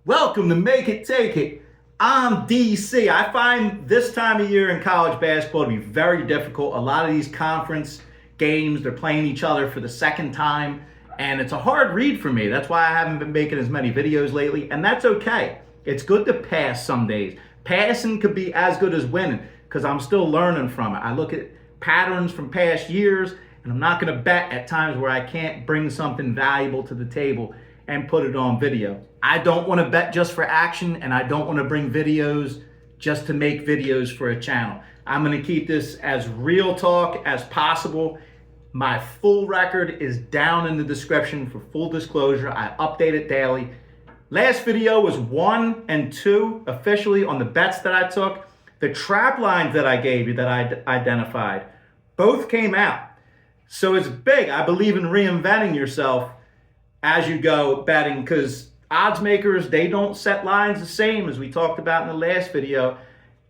Welcome to Make It, Take It. I'm DC. I find this time of year in college basketball to be very difficult. A lot of these conference games, they're playing each other for the second time, and it's a hard read for me. That's why I haven't been making as many videos lately, and that's okay. It's good to pass some days. Passing could be as good as winning because I'm still learning from it. I look at patterns from past years, and I'm not going to bet at times where I can't bring something valuable to the table and put it on video. I don't want to bet just for action, and I don't want to bring videos just to make videos for a channel. I'm going to keep this as real talk as possible. My full record is down in the description for full disclosure. I update it daily. Last video was 1 and 2 officially on the bets that I took. The trap lines that I gave you that I identified, both came out. So it's big. I believe in reinventing yourself as you go betting, because odds makers, they don't set lines the same as we talked about in the last video.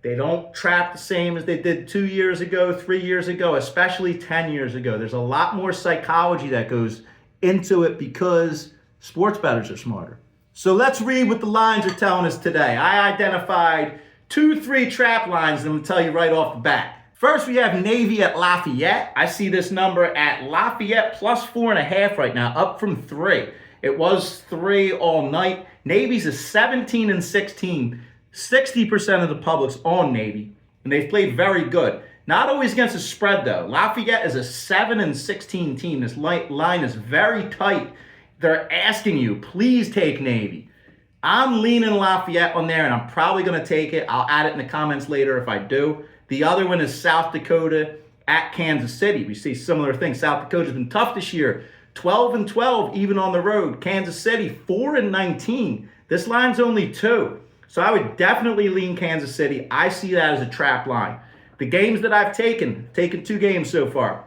They don't trap the same as they did 2 years ago, 3 years ago, especially 10 years ago. There's a lot more psychology that goes into it because sports bettors are smarter. So let's read what the lines are telling us today. I identified 2-3 trap lines, and I'm gonna tell you right off the bat. First, we have Navy at Lafayette. I see this number at Lafayette plus 4.5 right now, up from 3. It was 3 all night. Navy's a 17 and 16. 60% of the public's on Navy, and they've played very good. Not always against the spread, though. Lafayette is a 7 and 16 team. This line is very tight. They're asking you, please take Navy. I'm leaning Lafayette on there, and I'm probably going to take it. I'll add it in the comments later if I do. The other one is South Dakota at Kansas City. We see similar things. South Dakota's been tough this year. 12 and 12 even on the road. Kansas City 4 and 19. This line's only 2. So I would definitely lean Kansas City. I see that as a trap line. The games that I've taken 2 games so far.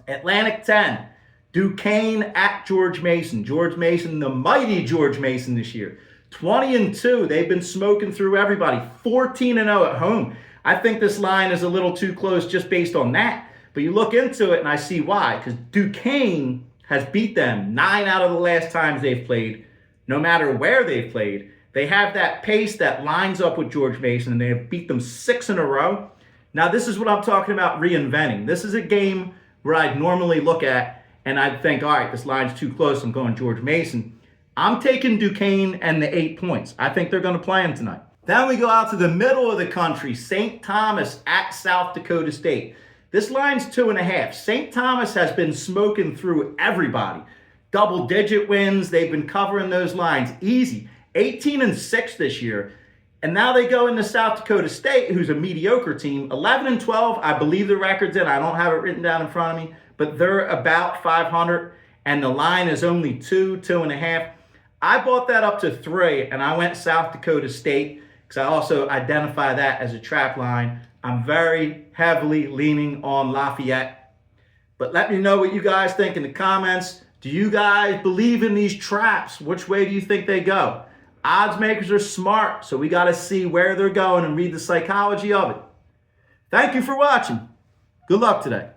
Atlantic 10. Duquesne at George Mason. George Mason, the mighty George Mason this year. 20 and 2. They've been smoking through everybody. 14 and 0 at home. I think this line is a little too close just based on that. But you look into it and I see why. Because Duquesne has beat them 9 out of the last times they've played. No matter where they've played. They have that pace that lines up with George Mason, and they have beat them 6 in a row. Now this is what I'm talking about reinventing. This is a game where I'd normally look at and I'd think, all right, this line's too close. I'm going George Mason. I'm taking Duquesne and the 8 points. I think they're going to play them tonight. Then we go out to the middle of the country, St. Thomas at South Dakota State. This line's 2.5. St. Thomas has been smoking through everybody. Double-digit wins. They've been covering those lines easy. 18 and 6 this year. And now they go into South Dakota State, who's a mediocre team. 11 and 12, I believe the record's in. I don't have it written down in front of me, but they're about 500, and the line is only 2.5. I bought that up to 3, and I went South Dakota State because I also identify that as a trap line. I'm very heavily leaning on Lafayette. But let me know what you guys think in the comments. Do you guys believe in these traps? Which way do you think they go? Odds makers are smart, so we got to see where they're going and read the psychology of it. Thank you for watching. Good luck today.